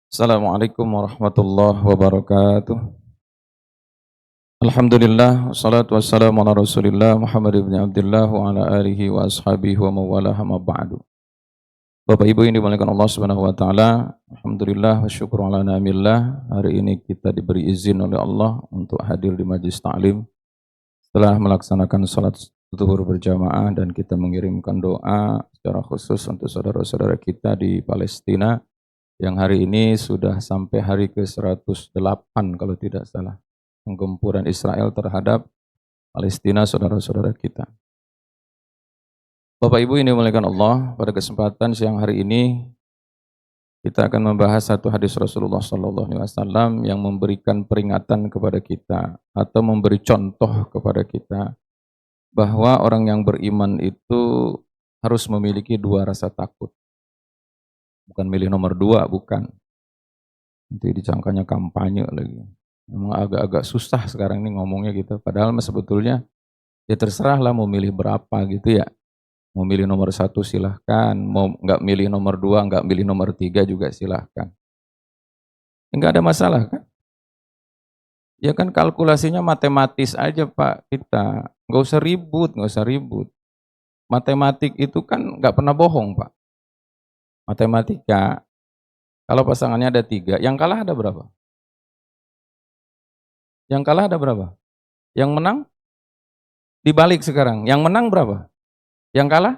Assalamualaikum warahmatullahi wabarakatuh. Alhamdulillah, wassalatu wassalamu ala rasulillah Muhammad ibn Abdullah wa ala alihi wa ashabihi wa mawalah ma ba'du. Bapak Ibu yang dimuliakan Allah Subhanahu wa taala, alhamdulillah wa syukur ala ni'amillah. Hari ini kita diberi izin oleh Allah untuk hadir di majlis ta'lim setelah melaksanakan salat zuhur berjamaah dan kita mengirimkan doa secara khusus untuk saudara-saudara kita di Palestina yang hari ini sudah sampai hari ke-108 kalau tidak salah, penggempuran Israel terhadap Palestina, saudara-saudara kita. Bapak Ibu ini dimuliakan Allah, pada kesempatan siang hari ini kita akan membahas satu hadis Rasulullah SAW yang memberikan peringatan kepada kita atau memberi contoh kepada kita bahwa orang yang beriman itu harus memiliki dua rasa takut. Bukan milih nomor dua, bukan. Nanti dicangkanya kampanye lagi. Memang agak-agak susah sekarang ini ngomongnya gitu. Padahal sebetulnya ya terserahlah mau milih berapa gitu ya. Mau milih nomor satu silahkan, mau nggak milih nomor dua, nggak milih nomor tiga juga silahkan. Nggak ada masalah kan? Ya kan kalkulasinya matematis aja Pak kita. Nggak usah ribut, nggak usah ribut. Matematik itu kan nggak pernah bohong Pak. Matematika, kalau pasangannya ada 3, yang kalah ada berapa? Yang kalah ada berapa? Yang menang? Dibalik sekarang, yang menang berapa? Yang kalah?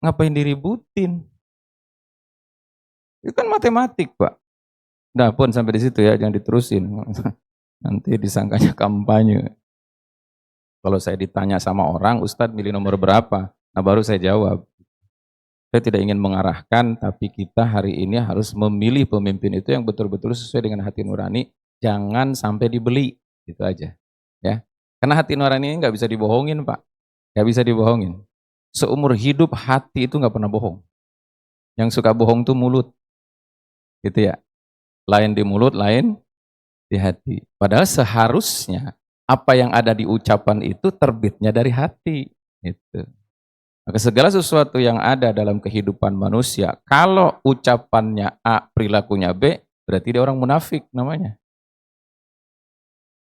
Ngapain diributin? Itu kan matematik Pak. Nah pun sampai di situ ya, jangan diterusin. Nanti disangkanya kampanye. Kalau saya ditanya sama orang, Ustadz milih nomor berapa? Nah baru saya jawab. Saya tidak ingin mengarahkan, tapi kita hari ini harus memilih pemimpin itu yang betul-betul sesuai dengan hati nurani. Jangan sampai dibeli, gitu aja. Ya, karena hati nurani ini nggak bisa dibohongin Pak, nggak bisa dibohongin. Seumur hidup hati itu nggak pernah bohong. Yang suka bohong tuh mulut, gitu ya. Lain di mulut, lain di hati. Padahal seharusnya apa yang ada di ucapan itu terbitnya dari hati, gitu. Maka segala sesuatu yang ada dalam kehidupan manusia, kalau ucapannya A, perilakunya B, berarti dia orang munafik namanya.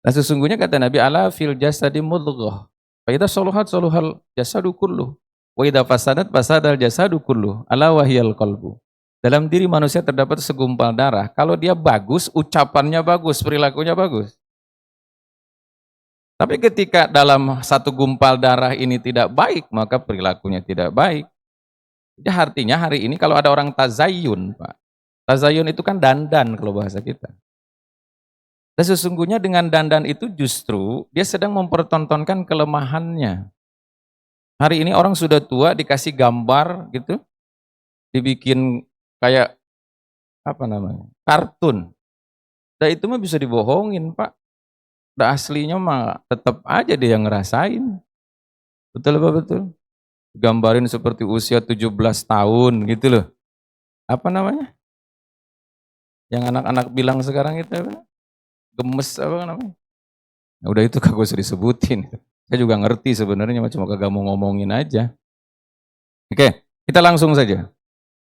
Nah sesungguhnya kata Nabi, ala fil jasadi mudghah. Fa idza saluhat saluhal jasadu kulluh. Wa idza fasadat fasadal jasadu kulluh. Ala wahyal qalbu. Dalam diri manusia terdapat segumpal darah. Kalau dia bagus, ucapannya bagus, perilakunya bagus. Tapi ketika dalam satu gumpal darah ini tidak baik, maka perilakunya tidak baik. Jadi artinya hari ini kalau ada orang tazayun, Pak. Tazayun itu kan dandan kalau bahasa kita. Dan sesungguhnya dengan dandan itu justru dia sedang mempertontonkan kelemahannya. Hari ini orang sudah tua dikasih gambar gitu, dibikin kayak apa namanya? Kartun. Dan itu mah bisa dibohongin, Pak. Dan aslinya mah tetap aja dia yang ngerasain. Betul apa betul? Gambarin seperti usia 17 tahun gitu loh. Apa namanya? Yang anak-anak bilang sekarang itu apa? Gemes apa namanya? Nah, udah itu kagak usah disebutin. Saya juga ngerti sebenarnya, cuma kagak mau ngomongin aja. Oke, kita langsung saja.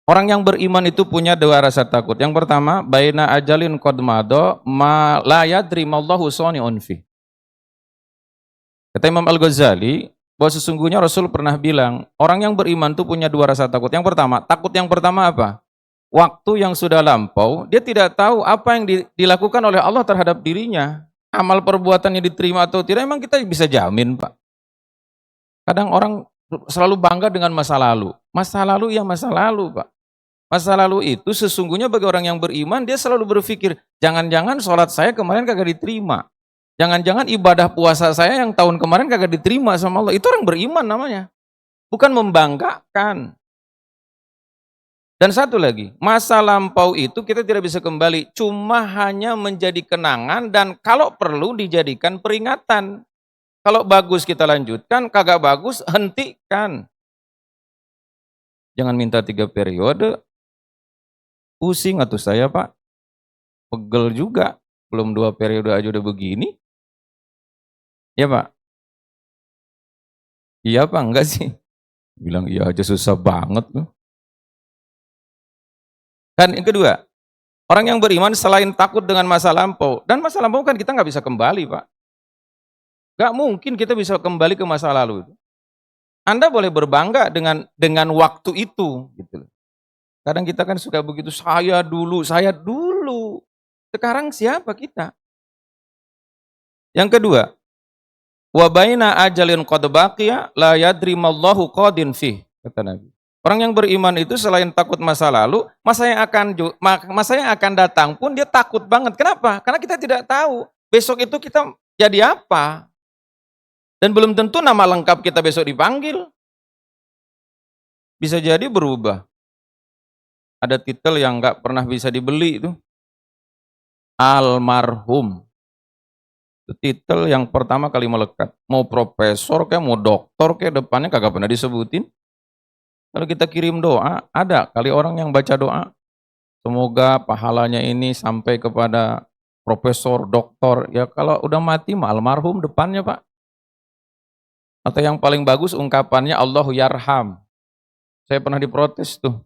Orang yang beriman itu punya dua rasa takut. Yang pertama, baina ajalin qad mado ma la yadri mallahu sani'un fi. Kata Imam Al-Ghazali, bahwa sesungguhnya Rasul pernah bilang, orang yang beriman itu punya dua rasa takut. Yang pertama, takut yang pertama apa? Waktu yang sudah lampau, dia tidak tahu apa yang dilakukan oleh Allah terhadap dirinya. Amal perbuatannya diterima atau tidak, emang kita bisa jamin Pak. Kadang orang selalu bangga dengan masa lalu. Masa lalu ya masa lalu Pak. Masa lalu itu sesungguhnya bagi orang yang beriman, dia selalu berpikir, jangan-jangan sholat saya kemarin kagak diterima. Jangan-jangan ibadah puasa saya yang tahun kemarin kagak diterima sama Allah. Itu orang beriman namanya. Bukan membanggakan. Dan satu lagi, masa lampau itu kita tidak bisa kembali, cuma hanya menjadi kenangan dan kalau perlu dijadikan peringatan. Kalau bagus kita lanjutkan, kagak bagus hentikan. Jangan minta 3 periode, pusing atuh saya Pak, pegel juga, belum 2 periode aja udah begini. Ya Pak? Iya Pak, enggak sih? Bilang iya aja susah banget tuh. Dan yang kedua, Orang yang beriman selain takut dengan masa lampau, dan masa lampau kan kita nggak bisa kembali, Pak. Nggak mungkin kita bisa kembali ke masa lalu. Anda boleh berbangga dengan waktu itu, gitu. Kadang kita kan suka begitu, saya dulu, saya dulu. Sekarang siapa kita? Yang kedua, wa baina ajalin qad baqiya la yadri mallahu qadin fih, kata Nabi. Orang yang beriman itu selain takut masa lalu, masa yang akan datang pun dia takut banget. Kenapa? Karena kita tidak tahu besok itu kita jadi apa. Dan belum tentu nama lengkap kita besok dipanggil. Bisa jadi berubah. Ada titel yang nggak pernah bisa dibeli itu. Almarhum. Itu titel yang pertama kali melekat. Mau profesor kayak mau doktor kayak depannya kagak pernah disebutin. Kalau kita kirim doa, ada kali orang yang baca doa. Semoga pahalanya ini sampai kepada profesor, doktor. Ya kalau udah mati mah almarhum depannya, Pak. Atau yang paling bagus ungkapannya Allahu yarham. Saya pernah diprotes tuh.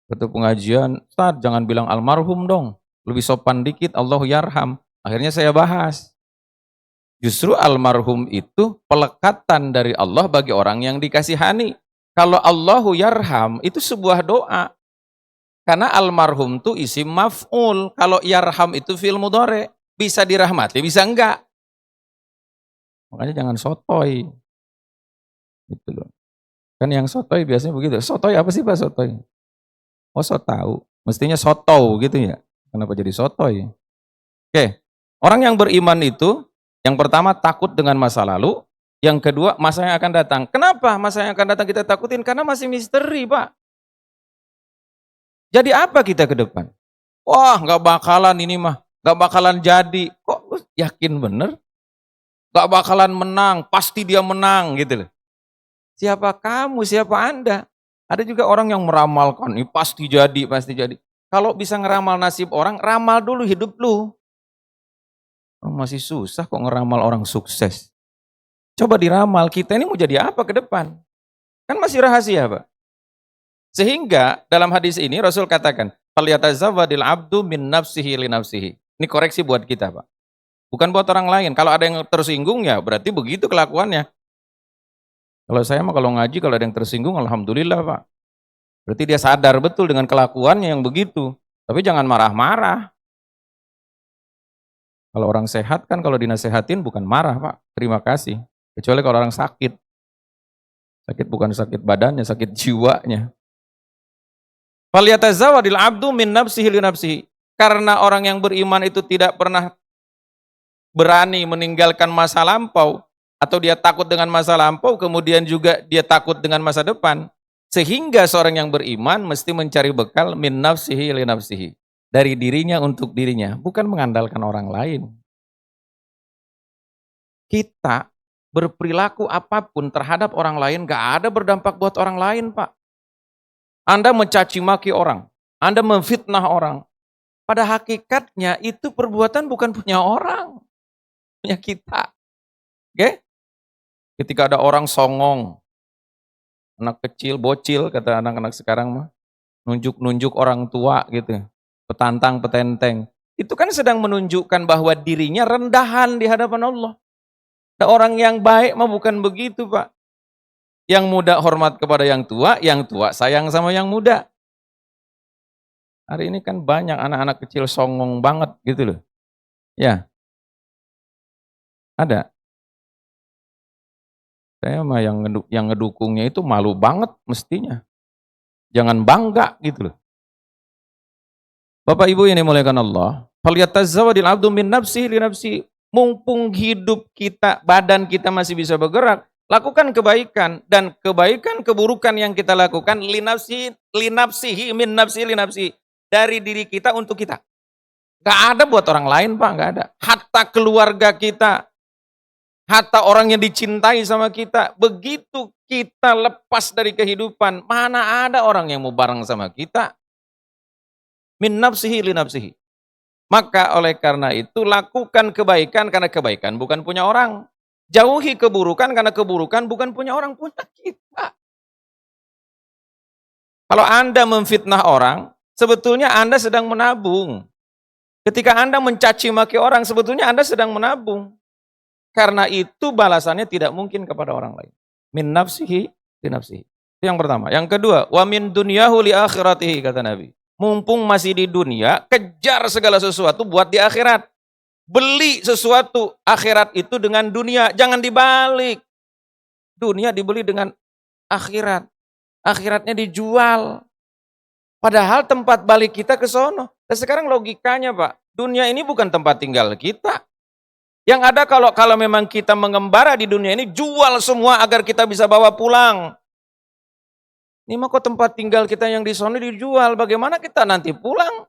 Waktu pengajian, Ustaz jangan bilang almarhum dong. Lebih sopan dikit Allahu yarham. Akhirnya saya bahas. Justru almarhum itu pelekatan dari Allah bagi orang yang dikasihani. Kalau Allahu yarham itu sebuah doa. Karena almarhum itu isim maf'ul. Kalau yarham itu fi'il mudhari. Bisa dirahmati, bisa enggak. Makanya jangan sotoy. Gitu loh. Kan yang sotoy biasanya begitu. Sotoy apa sih Pak sotoy? Oh so tahu. Mestinya sotow gitu ya. Kenapa jadi sotoy? Oke. Orang yang beriman itu, yang pertama takut dengan masa lalu. Yang kedua, masa yang akan datang. Kenapa masa yang akan datang kita takutin? Karena masih misteri, Pak. Jadi apa kita ke depan? Wah, nggak bakalan ini mah. Nggak bakalan jadi. Kok yakin bener? Nggak bakalan menang. Pasti dia menang, gitu loh. Siapa kamu? Siapa Anda? Ada juga orang yang meramalkan. Ini pasti jadi, pasti jadi. Kalau bisa ngeramal nasib orang, ramal dulu hidup lu. Oh, masih susah kok ngeramal orang sukses. Coba diramal, kita ini mau jadi apa ke depan? Kan masih rahasia, Pak. Sehingga dalam hadis ini Rasul katakan, "Falyatazawwadil abdu min nafsihi li nafsihi." Ini koreksi buat kita, Pak. Bukan buat orang lain. Kalau ada yang tersinggung ya berarti begitu kelakuannya. Kalau saya mah kalau ngaji kalau ada yang tersinggung alhamdulillah, Pak. Berarti dia sadar betul dengan kelakuannya yang begitu. Tapi jangan marah-marah. Kalau orang sehat kan kalau dinasehatin bukan marah, Pak. Terima kasih. Kecuali kalau orang sakit. Sakit bukan sakit badannya, sakit jiwanya. Falyatazawadil abdu min nafsihi li nafsihi. Karena orang yang beriman itu tidak pernah berani meninggalkan masa lampau atau dia takut dengan masa lampau, kemudian juga dia takut dengan masa depan. Sehingga seorang yang beriman mesti mencari bekal min nafsihi li nafsihi. Dari dirinya untuk dirinya, bukan mengandalkan orang lain. Kita berperilaku apapun terhadap orang lain gak ada berdampak buat orang lain, Pak. Anda mencaci maki orang, Anda memfitnah orang. Pada hakikatnya itu perbuatan bukan punya orang, punya kita. Oke? Ketika ada orang songong, anak kecil, bocil, kata anak-anak sekarang mah, nunjuk-nunjuk orang tua gitu, petantang, petenteng. Itu kan sedang menunjukkan bahwa dirinya rendahan di hadapan Allah. Ada orang yang baik mah bukan begitu, Pak. Yang muda hormat kepada yang tua sayang sama yang muda. Hari ini kan banyak anak-anak kecil songong banget gitu loh. Ya. Ada. Saya mah yang ngedukungnya itu malu banget mestinya. Jangan bangga gitu loh. Bapak Ibu yang dimuliakan Allah, falyatazawwadil abdu min nafsihi li nafsihi. Mumpung hidup kita, badan kita masih bisa bergerak, lakukan kebaikan, dan kebaikan keburukan yang kita lakukan li nafsihi min nafsihi li nafsihi. Dari diri kita untuk kita. Gak ada buat orang lain, Pak, gak ada. Hatta keluarga kita, hatta orang yang dicintai sama kita, begitu kita lepas dari kehidupan, mana ada orang yang mau bareng sama kita. Min nafsihi li nafsihi. Maka oleh karena itu lakukan kebaikan karena kebaikan bukan punya orang. Jauhi keburukan karena keburukan bukan punya orang, punya kita. Kalau Anda memfitnah orang, sebetulnya Anda sedang menabung. Ketika Anda mencaci maki orang, sebetulnya Anda sedang menabung. Karena itu balasannya tidak mungkin kepada orang lain. Min nafsihi li nafsihi. Itu yang pertama. Yang kedua, wa min dunyahu li akhiratihi, kata Nabi. Mumpung masih di dunia, kejar segala sesuatu buat di akhirat. Beli sesuatu akhirat itu dengan dunia, jangan dibalik. Dunia dibeli dengan akhirat. Akhiratnya dijual. Padahal tempat balik kita ke sono. Dan sekarang logikanya, Pak, dunia ini bukan tempat tinggal kita. Yang ada kalau memang kita mengembara di dunia ini, jual semua agar kita bisa bawa pulang. Ini mah kok tempat tinggal kita yang di sono dijual, bagaimana kita nanti pulang?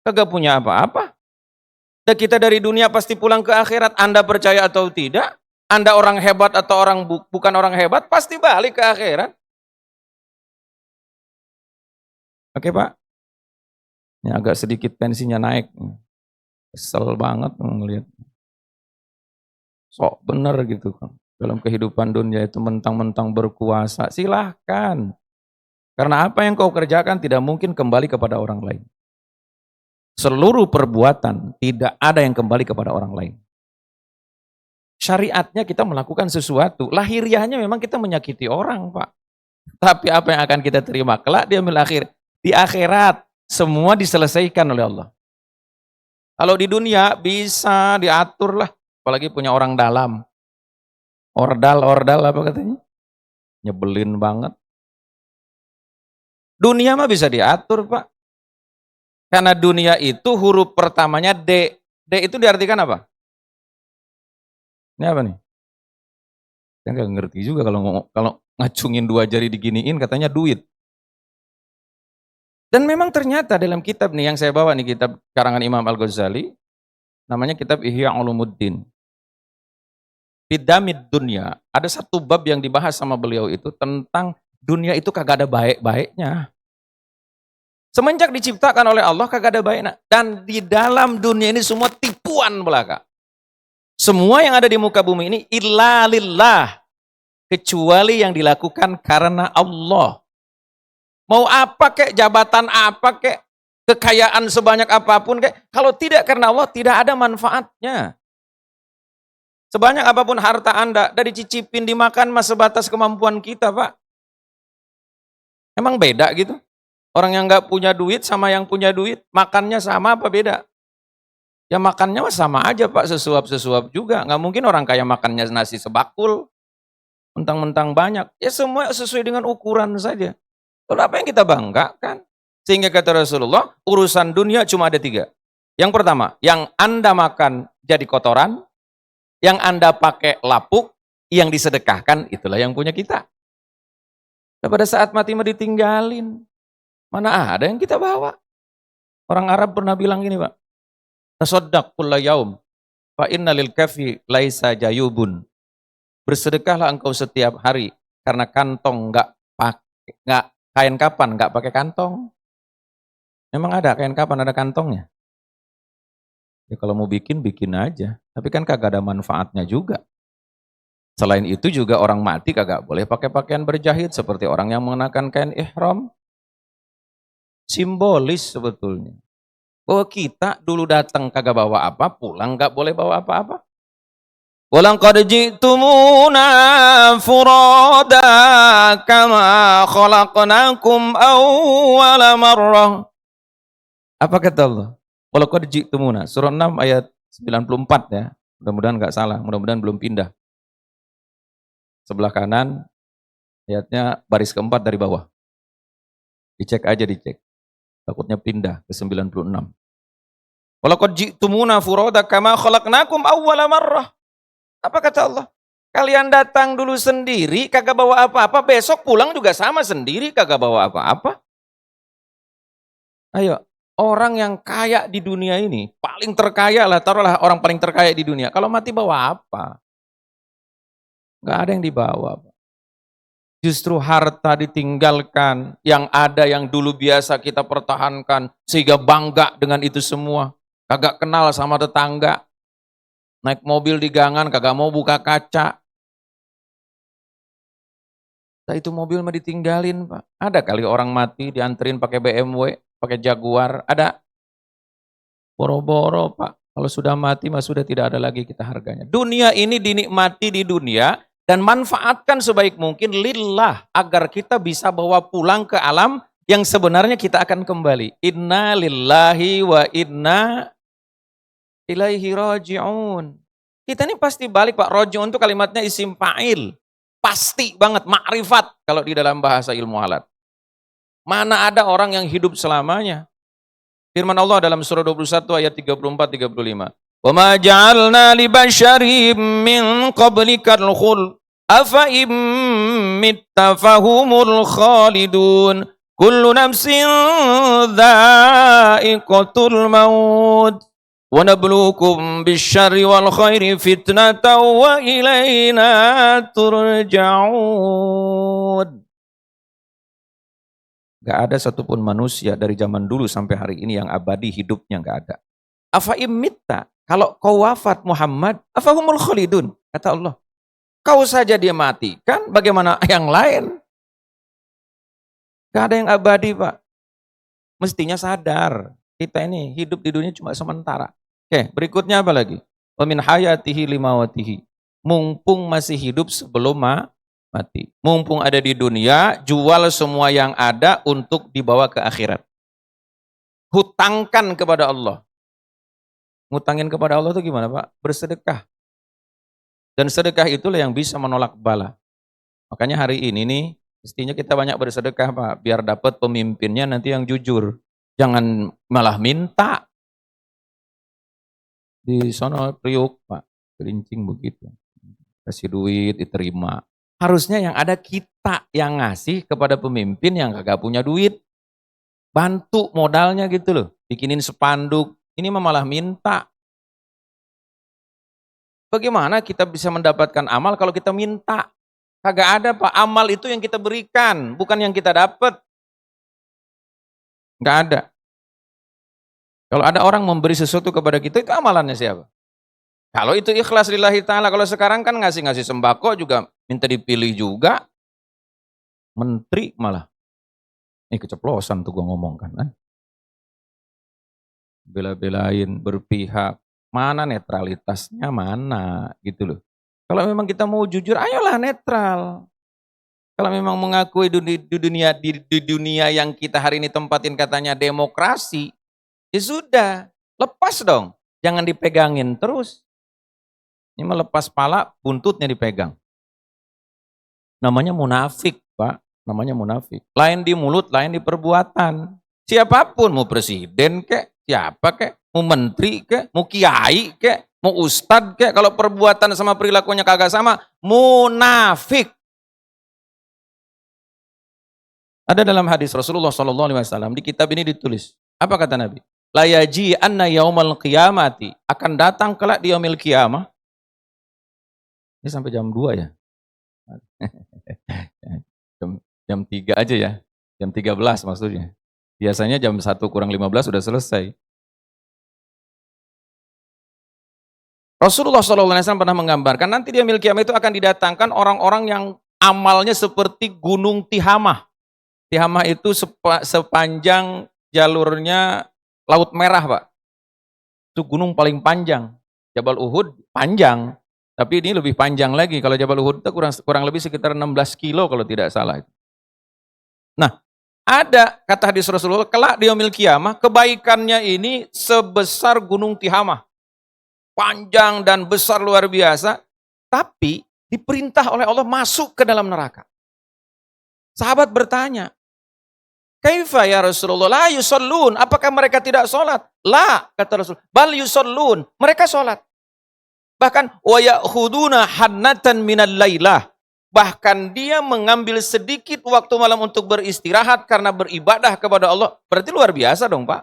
Kagak punya apa-apa. Dan kita dari dunia pasti pulang ke akhirat. Anda percaya atau tidak? Anda orang hebat atau bukan orang hebat, pasti balik ke akhirat. Oke, Pak. Ini agak sedikit tensinya naik. Kesel banget ngelihat. Sok bener gitu kan. Dalam kehidupan dunia itu mentang-mentang berkuasa. Silahkan. Karena apa yang kau kerjakan tidak mungkin kembali kepada orang lain. Seluruh perbuatan tidak ada yang kembali kepada orang lain. Syariatnya kita melakukan sesuatu, lahiriahnya memang kita menyakiti orang, Pak. Tapi apa yang akan kita terima kelak di akhirat semua diselesaikan oleh Allah. Kalau di dunia bisa diatur lah, apalagi punya orang dalam. Ordal apa katanya? Nyebelin banget. Dunia mah bisa diatur, Pak. Karena dunia itu huruf pertamanya D. D itu diartikan apa? Ini apa nih? Saya nggak ngerti juga kalau ngacungin dua jari diginiin katanya duit. Dan memang ternyata dalam kitab nih yang saya bawa nih, kitab karangan Imam Al-Ghazali, namanya kitab Ihya Ulumuddin. Fidamid dunya, ada satu bab yang dibahas sama beliau itu tentang dunia itu kagak ada baik-baiknya. Semenjak diciptakan oleh Allah kagak ada baiknya. Dan di dalam dunia ini semua tipuan belaka. Semua yang ada di muka bumi ini illa lillah. Kecuali yang dilakukan karena Allah. Mau apa kek, jabatan apa kek, kekayaan sebanyak apapun kek, kalau tidak karena Allah tidak ada manfaatnya. Sebanyak apapun harta Anda, dari cicipin dimakan mas sebatas kemampuan kita, Pak. Emang beda gitu? Orang yang nggak punya duit sama yang punya duit, makannya sama apa beda? Ya makannya sama aja, Pak, sesuap-sesuap juga. Nggak mungkin orang kaya makannya nasi sebakul, mentang-mentang banyak. Ya semua sesuai dengan ukuran saja. Lalu apa yang kita banggakan? Sehingga kata Rasulullah, urusan dunia cuma ada 3. Yang pertama, yang Anda makan jadi kotoran, yang Anda pakai lapuk, yang disedekahkan, itulah yang punya kita. Dan pada saat mati mah ditinggalin. Mana ada yang kita bawa? Orang Arab pernah bilang gini, Pak. Tasaddaq kulla yaum, fa inna lil kafi laisa jayubun. Bersedekahlah engkau setiap hari, karena kantong nggak kain kapan nggak pakai kantong. Memang ada kain kapan ada kantongnya? Ya kalau mau bikin aja, tapi kan kagak ada manfaatnya juga. Selain itu juga orang mati kagak boleh pakai pakaian berjahit seperti orang yang mengenakan kain ihram. Simbolis sebetulnya. Bahwa kita dulu datang kagak bawa apa, pulang nggak boleh bawa apa-apa. Walaqad ji'tumuna furada kama khalaqnakum awwala marrah. Apa kata Allah? Walaqad ji'tumuna, surah 6 ayat 94 ya. Mudah-mudahan nggak salah, mudah-mudahan belum pindah. Sebelah kanan ayatnya baris keempat dari bawah. Dicek. Takutnya pindah ke 96. Walaqad ji'tumuna furada kama khalaqnakum awwala marrah. Apa kata Allah? Kalian datang dulu sendiri, kagak bawa apa-apa, besok pulang juga sama sendiri, kagak bawa apa-apa. Ayo, orang yang kaya di dunia ini, paling terkaya lah, taruhlah orang paling terkaya di dunia, kalau mati bawa apa? Nggak ada yang dibawa. Justru harta ditinggalkan, yang ada yang dulu biasa kita pertahankan, sehingga bangga dengan itu semua. Kagak kenal sama tetangga, naik mobil di gangan, kagak mau buka kaca. Nah, itu mobil mah ditinggalin, Pak. Ada kali orang mati dianterin pakai BMW, pakai Jaguar, ada. Boro-boro Pak, kalau sudah mati mah sudah tidak ada lagi kita harganya. Dunia ini dinikmati di dunia dan manfaatkan sebaik mungkin lillah agar kita bisa bawa pulang ke alam yang sebenarnya kita akan kembali. Inna lillahi wa inna ilaihi raji'un. Kita ini pasti balik Pak. Raji'un itu kalimatnya isim fa'il. Pasti banget, makrifat kalau di dalam bahasa ilmu alat. Mana ada orang yang hidup selamanya? Firman Allah dalam surah 21 ayat 34-35. Wa ma ja'alna li basyarim min qablikal khuld afa im mitta fahumul khalidun kullu nafsin dha'iqatul maut wa nabluukum bisyarri wal khairi fitnatan wa ilaina turja'un. Gak ada satupun manusia dari zaman dulu sampai hari ini yang abadi hidupnya, gak ada. Afa imitta, kalau kau wafat Muhammad, afahumul khalidun, kata Allah. Kau saja dia mati, kan bagaimana yang lain? Gak ada yang abadi Pak. Mestinya sadar, kita ini hidup di dunia cuma sementara. Oke, berikutnya apa lagi? Wa min hayatihi limawatihi. Mumpung masih hidup sebelum mati. Mumpung ada di dunia, jual semua yang ada untuk dibawa ke akhirat. Hutangkan kepada Allah. Ngutangin kepada Allah itu gimana Pak? Bersedekah. Dan sedekah itulah yang bisa menolak bala. Makanya hari ini nih, mestinya kita banyak bersedekah Pak, biar dapat pemimpinnya nanti yang jujur. Jangan malah minta. Di sono priuk Pak, kelincing begitu. Kasih duit, diterima. Harusnya yang ada kita yang ngasih kepada pemimpin yang kagak punya duit. Bantu modalnya gitu loh. Bikinin spanduk. Ini malah minta. Bagaimana kita bisa mendapatkan amal kalau kita minta? Kagak ada Pak. Amal itu yang kita berikan. Bukan yang kita dapat. Nggak ada. Kalau ada orang memberi sesuatu kepada kita, itu amalannya siapa? Kalau itu ikhlas lillahi ta'ala, kalau sekarang kan ngasih-ngasih sembako juga minta dipilih juga. Menteri malah. Ini keceplosan tuh gue ngomong kan. Bela-belain, berpihak. Mana netralitasnya, mana gitu loh. Kalau memang kita mau jujur, ayolah netral. Kalau memang mengakui di dunia yang kita hari ini tempatin katanya demokrasi, ya sudah, lepas dong. Jangan dipegangin terus. Ini melepas pala, buntutnya dipegang. Namanya munafik, Pak. Namanya munafik. Lain di mulut, lain di perbuatan. Siapapun, mau presiden kek, siapa kek, mau menteri kek, mau kiai kek, mau ustad kek, kalau perbuatan sama perilakunya kagak sama, munafik. Ada dalam hadis Rasulullah SAW, di kitab ini ditulis. Apa kata Nabi? La yaji anna yaumal qiyamati, akan datang kelak di yaumil qiyamah. Ini sampai jam 2 ya? jam 3 aja ya? Jam 13 maksudnya. Biasanya jam 1 kurang 15 sudah selesai. Rasulullah SAW pernah menggambarkan, nanti di yaumil qiyamah itu akan didatangkan orang-orang yang amalnya seperti gunung Tihamah. Tihamah itu sepanjang jalurnya Laut Merah, Pak. Itu gunung paling panjang. Jabal Uhud panjang. Tapi ini lebih panjang lagi. Kalau Jabal Uhud itu kurang lebih sekitar 16 kilo kalau tidak salah. Nah, ada kata hadis Rasulullah, kelak di yaumil qiyamah, kebaikannya ini sebesar gunung Tihamah. Panjang dan besar luar biasa. Tapi diperintah oleh Allah masuk ke dalam neraka. Sahabat bertanya, kaifa ya Rasulullah, la yusallun, apakah mereka tidak sholat? La, kata Rasul, bal yusallun, mereka sholat. Bahkan wa ya'khuduna hannatan minal lailah. Bahkan dia mengambil sedikit waktu malam untuk beristirahat karena beribadah kepada Allah. Berarti luar biasa dong, Pak.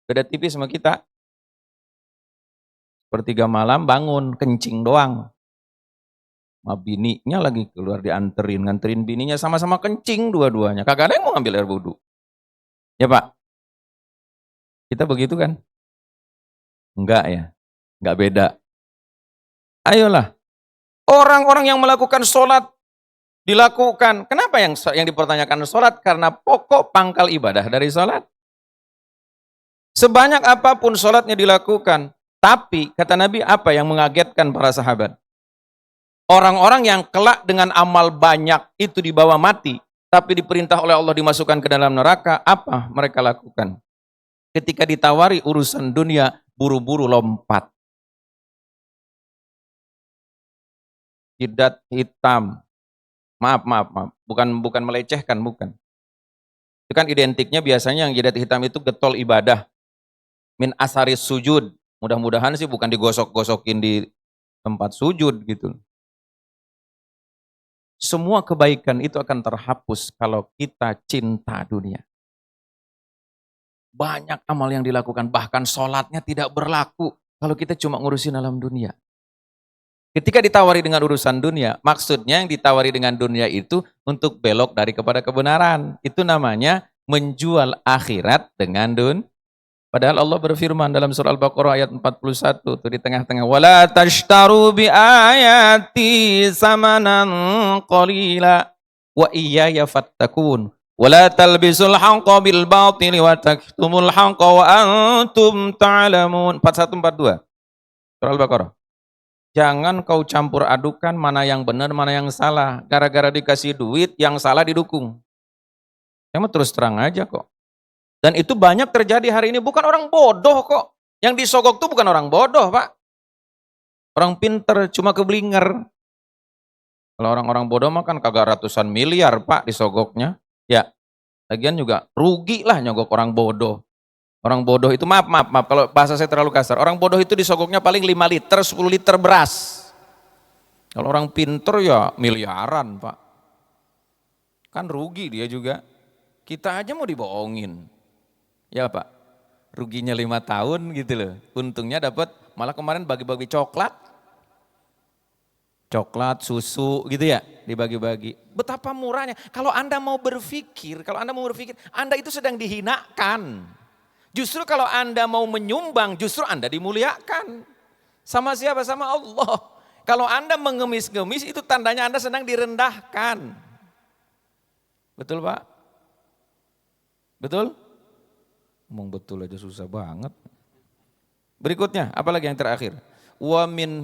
Beda tipis sama kita. Sepertiga malam bangun, kencing doang. Ma bininya lagi keluar dianterin, nganterin bininya sama-sama kencing dua-duanya. Kagak ada yang mau ngambil air wudhu. Ya Pak? Kita begitu kan? Enggak ya? Enggak beda. Ayolah. Orang-orang yang melakukan sholat dilakukan. Kenapa yang dipertanyakan sholat? Karena pokok pangkal ibadah dari sholat. Sebanyak apapun sholatnya dilakukan. Tapi kata Nabi apa yang mengagetkan para sahabat? Orang-orang yang kelak dengan amal banyak itu dibawa mati, tapi diperintah oleh Allah dimasukkan ke dalam neraka, apa mereka lakukan? Ketika ditawari urusan dunia, buru-buru lompat. Jidat hitam. Maaf. Bukan melecehkan, bukan. Itu kan identiknya biasanya yang jidat hitam itu getol ibadah. Min asaris sujud. Mudah-mudahan sih bukan digosok-gosokin di tempat sujud gitu. Semua kebaikan itu akan terhapus kalau kita cinta dunia. Banyak amal yang dilakukan, bahkan sholatnya tidak berlaku kalau kita cuma ngurusin alam dunia. Ketika ditawari dengan urusan dunia, maksudnya yang ditawari dengan dunia itu untuk belok dari kepada kebenaran. Itu namanya menjual akhirat dengan dunia. Padahal Allah berfirman dalam surah Al-Baqarah ayat 41 tuh di tengah-tengah, wala tashtaru bi ayati samanan qalila wa iyaya fattakun wala talbisul haqqa bil batili wa taktumul haqqa wa antum ta'lamun. 4142 surah Al-Baqarah. Jangan kau campur adukan mana yang benar mana yang salah, gara-gara dikasih duit yang salah didukung. Emang terus terang aja kok. Dan itu banyak terjadi hari ini, bukan orang bodoh kok. Yang disogok itu bukan orang bodoh, Pak. Orang pinter, cuma keblinger. Kalau orang-orang bodoh mah kan kagak ratusan miliar, Pak, disogoknya. Ya, lagian juga rugi lah nyogok orang bodoh. Orang bodoh itu, maaf, kalau bahasa saya terlalu kasar. Orang bodoh itu disogoknya paling 5 liter, 10 liter beras. Kalau orang pinter ya miliaran, Pak. Kan rugi dia juga. Kita aja mau dibohongin. Ya Pak, ruginya 5 tahun gitu loh. Untungnya dapat, malah kemarin bagi-bagi coklat, susu gitu ya, dibagi-bagi. Betapa murahnya. Kalau Anda mau berpikir, Anda itu sedang dihinakan. Justru kalau Anda mau menyumbang, justru Anda dimuliakan. Sama siapa? Sama Allah. Kalau Anda mengemis-ngemis, itu tandanya Anda sedang direndahkan. Betul Pak? Betul? Ngomong betul aja susah banget. Berikutnya, apalagi yang terakhir? Wa min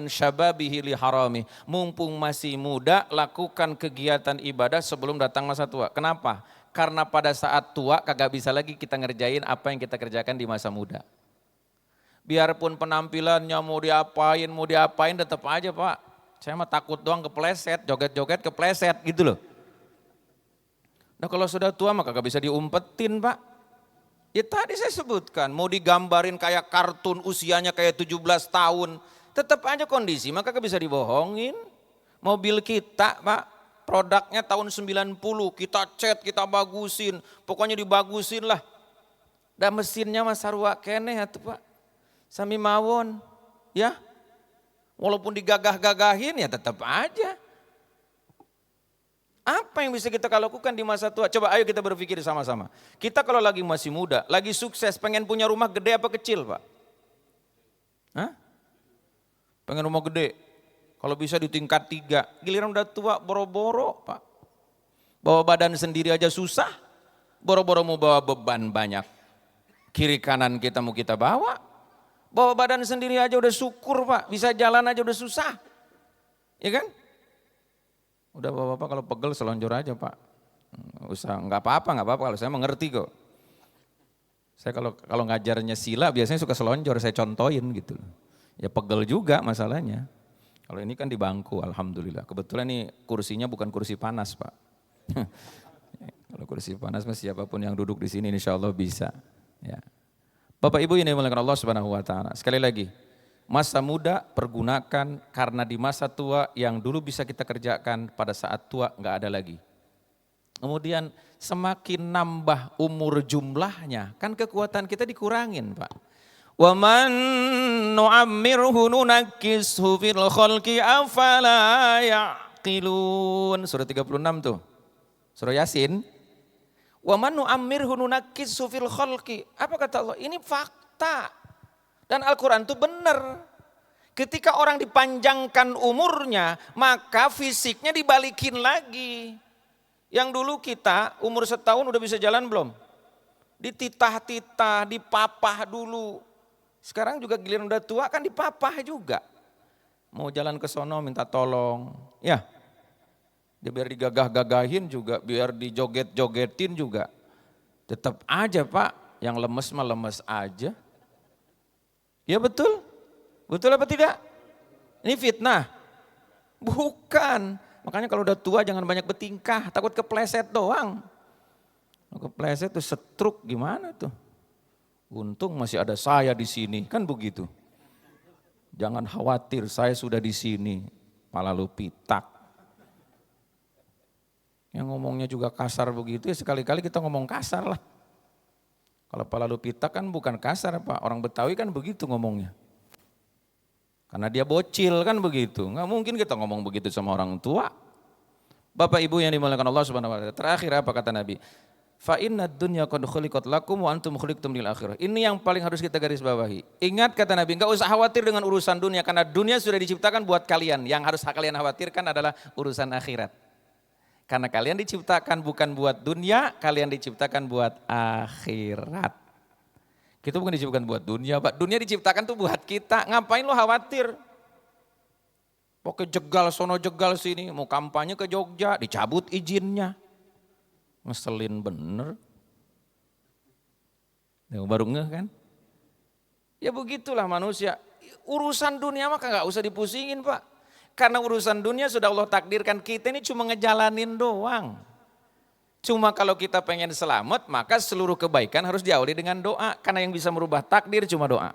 syababihi li harami. Mumpung masih muda, lakukan kegiatan ibadah sebelum datang masa tua. Kenapa? Karena pada saat tua kagak bisa lagi kita ngerjain apa yang kita kerjakan di masa muda. Biarpun penampilannya mau diapain tetap aja Pak. Saya mah takut doang kepleset, joget-joget kepleset gitu loh. Nah kalau sudah tua mah kagak bisa diumpetin Pak. Ya tadi saya sebutkan, mau digambarin kayak kartun usianya kayak 17 tahun, tetap aja kondisi, maka bisa dibohongin. Mobil kita Pak, produknya tahun 90, kita cat, kita bagusin, pokoknya dibagusin lah. Dan mesinnya mas sarua keneh atuh Pak, sami mawon, ya. Walaupun digagah-gagahin ya tetap aja. Apa yang bisa kita lakukan di masa tua? Coba ayo kita berpikir sama-sama. Kita kalau lagi masih muda, lagi sukses, pengen punya rumah gede apa kecil Pak? Hah? Pengen rumah gede. Kalau bisa di tingkat 3. Giliran udah tua boro-boro Pak. Bawa badan sendiri aja susah. Boro-boro mau bawa beban banyak. Kiri kanan kita mau kita bawa. Bawa badan sendiri aja udah syukur Pak. Bisa jalan aja udah susah. Ya kan? Udah bapak-bapak kalau pegel selonjor aja Pak. Usah, nggak apa-apa kalau saya mengerti kok. Saya kalau ngajarnya sila biasanya suka selonjor, saya contohin gitu. Ya pegel juga masalahnya. Kalau ini kan di bangku, alhamdulillah. Kebetulan nih kursinya bukan kursi panas Pak. Kalau kursi panas mas siapapun yang duduk di sini insya Allah bisa. Ya. Bapak Ibu yang dimuliakan Allah Subhanahu Wa Taala. Sekali lagi. Masa muda pergunakan karena di masa tua yang dulu bisa kita kerjakan pada saat tua nggak ada lagi. Kemudian semakin nambah umur jumlahnya kan kekuatan kita dikurangin Pak. Wa man nu'ammirhu nunakkishu fil khalqi afala yaqilun. Surah 36 tuh. Surah Yasin. Wa man nu'ammirhu nunakkishu fil khalqi. Apa kata Allah? Ini fakta. Dan Al-Quran itu benar. Ketika orang dipanjangkan umurnya, maka fisiknya dibalikin lagi. Yang dulu kita umur setahun udah bisa jalan belum? Dititah-titah, dipapah dulu. Sekarang juga giliran udah tua kan dipapah juga. Mau jalan ke sono minta tolong. Ya, dia biar digagah-gagahin juga, biar dijoget-jogetin juga. Tetap aja Pak, yang lemes mah lemes aja. Ya betul? Betul apa tidak? Ini fitnah? Bukan. Makanya kalau udah tua jangan banyak bertingkah, takut kepleset doang. Kepleset tuh stroke gimana tuh? Untung masih ada saya di sini, kan begitu. Jangan khawatir, saya sudah di sini. Pala lu pitak. Yang ngomongnya juga kasar begitu ya sekali-kali kita ngomong kasar lah. Kalau pala lu pitak kan bukan kasar Pak, orang Betawi kan begitu ngomongnya. Karena dia bocil kan begitu, nggak mungkin kita ngomong begitu sama orang tua. Bapak Ibu yang dimuliakan Allah Subhanahu wa taala. Terakhir apa kata Nabi? Fa innad dunya qad khuliqat lakum wa antum khuliqtum lil akhirah. Ini yang paling harus kita garis bawahi. Ingat kata Nabi, enggak usah khawatir dengan urusan dunia karena dunia sudah diciptakan buat kalian. Yang harus kalian khawatirkan adalah urusan akhirat. Karena kalian diciptakan bukan buat dunia, kalian diciptakan buat akhirat. Kita bukan diciptakan buat dunia, Pak. Dunia diciptakan tuh buat kita. Ngapain lo khawatir? Pokoknya jegal sono jegal sini, mau kampanye ke Jogja, dicabut izinnya. Ngeselin bener. Baru ngeh kan? Ya begitulah manusia. Urusan dunia mah gak usah dipusingin Pak. Karena urusan dunia sudah Allah takdirkan, kita ini cuma ngejalanin doang. Cuma kalau kita pengen selamat maka seluruh kebaikan harus diawali dengan doa. Karena yang bisa merubah takdir cuma doa.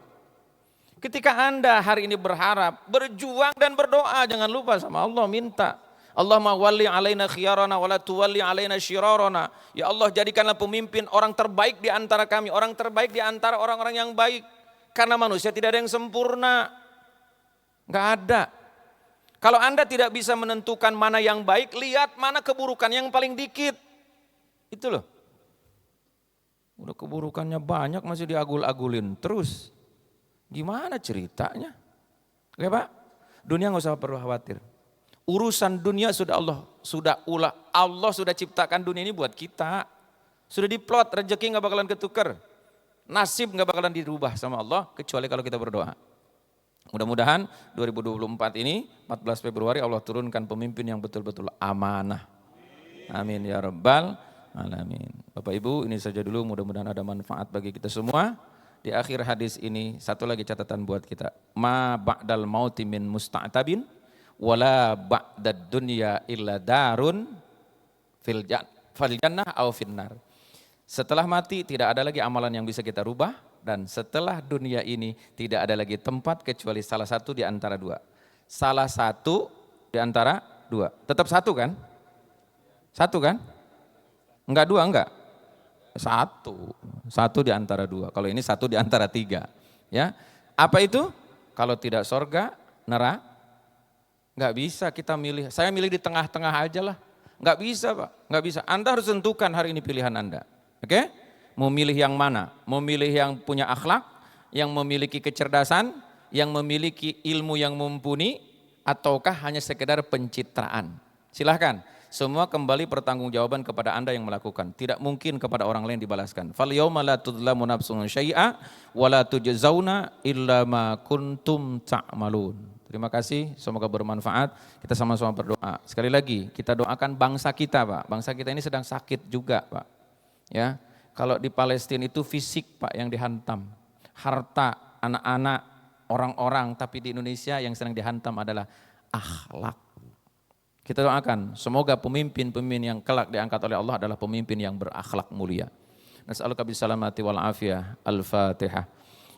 Ketika Anda hari ini berharap, berjuang dan berdoa, jangan lupa sama Allah minta. Allahumma walli alaina khiyarana wa la tuwalli alaina syirarana. Ya Allah jadikanlah pemimpin orang terbaik di antara kami, orang terbaik di antara orang-orang yang baik. Karena manusia tidak ada yang sempurna. Enggak ada. Kalau Anda tidak bisa menentukan mana yang baik, lihat mana keburukan yang paling dikit. Itu loh. Udah keburukannya banyak masih diagul-agulin terus. Gimana ceritanya? Oke Pak, dunia nggak usah perlu khawatir. Urusan dunia sudah Allah sudah ciptakan dunia ini buat kita. Sudah diplot, rezeki nggak bakalan ketukar. Nasib nggak bakalan dirubah sama Allah kecuali kalau kita berdoa. Mudah-mudahan 2024 ini 14 Februari Allah turunkan pemimpin yang betul-betul amanah. Amin ya rabbal alamin. Bapak Ibu ini saja dulu, mudah-mudahan ada manfaat bagi kita semua. Di akhir hadis ini satu lagi catatan buat kita. Ma ba'dal mauti min musta'tabin wala ba'dad dunya illa darun fil jannah aw finnar. Setelah mati tidak ada lagi amalan yang bisa kita rubah, dan setelah dunia ini tidak ada lagi tempat kecuali salah satu di antara dua. Salah satu di antara dua. Tetap satu kan? Satu kan? Enggak dua, enggak? Satu di antara dua. Kalau ini satu di antara tiga. Ya, apa itu? Kalau tidak sorga, neraka. Enggak bisa kita milih. Saya milih di tengah-tengah aja lah. Enggak bisa Pak, enggak bisa. Anda harus tentukan hari ini pilihan Anda. Oke? Mau milih yang mana? Mau milih yang punya akhlak, yang memiliki kecerdasan, yang memiliki ilmu yang mumpuni, ataukah hanya sekedar pencitraan? Silahkan. Semua kembali pertanggungjawaban kepada Anda yang melakukan. Tidak mungkin kepada orang lain dibalaskan. Fal yauma la tudlamu nafsun syai'a wa la tujzauna illa ma kuntum ta'malun. Terima kasih, semoga bermanfaat. Kita sama-sama berdoa. Sekali lagi, kita doakan bangsa kita, Pak. Bangsa kita ini sedang sakit juga, Pak. Ya. Kalau di Palestina itu fisik Pak yang dihantam. Harta, anak-anak, orang-orang. Tapi di Indonesia yang sedang dihantam adalah akhlak. Kita doakan semoga pemimpin-pemimpin yang kelak diangkat oleh Allah adalah pemimpin yang berakhlak mulia. Nas'aluka bisalamati wal afiyah. Al-Fatihah.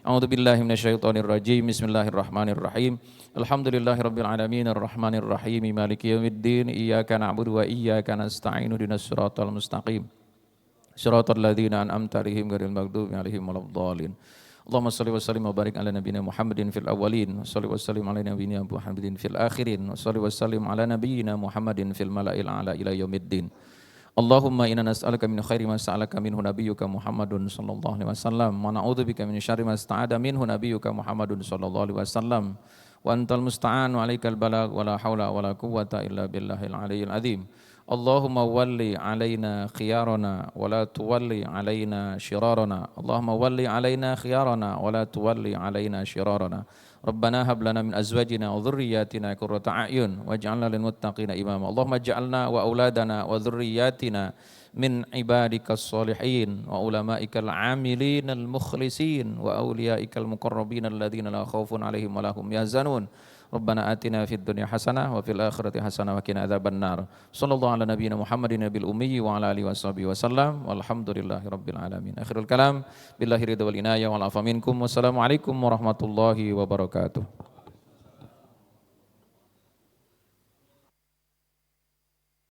A'udzu billahi minasyaitonir rajim. Bismillahirrahmanirrahim. Alhamdulillahirabbil alamin arrahmanir rahim maliki yaumiddin. Iyyaka na'budu wa iyyaka nasta'in. Ihdinas siratal mustaqim. Shiratal ladzina an'amta 'alaihim ghairil maghdubi 'alaihim waladdallin. Allahumma shalli wa sallim wa barik ala nabiyyina Muhammadin fil awwalin, wa shalli wa sallim ala nabiyyina Muhammadin fil akhirin, wa shalli wa sallim ala nabiyyina Muhammadin fil mala'il a'la ila yaumiddin. Allahumma inna nas'aluka min khairi ma sa'alaka minhu nabiyyuka Muhammadun sallallahu alaihi wasallam, wa na'udzubika min syarri ma ista'ada minhu nabiyyuka Muhammadun sallallahu alaihi wasallam. Wa antal musta'an wa alaikal balagh wa la haula wa la quwwata illa billahil aliyyil azim. اللهم ول علينا خيارنا ولا تولي علينا شرارنا اللهم ول علينا خيارنا ولا تولي علينا شرارنا ربنا هب لنا من أزواجنا وذرياتنا قرة أعين واجعلنا للمتقين إماما اللهم اجعلنا وأولادنا وذرياتنا من عبادك الصالحين وعلمائك العاملين المخلصين وأوليائك المقربين الذين لا خوف عليهم ولا هم يحزنون ربنا آتنا في الدنيا حسنة وفي الآخرة حسنة وقنا عذاب النار صلى الله على نبينا محمد النبي الأمي وعلى آله وصحبه وسلم والحمد لله رب العالمين آخر الكلام بالله رضا والعناية والعفو منكم والسلام عليكم ورحمة الله وبركاته.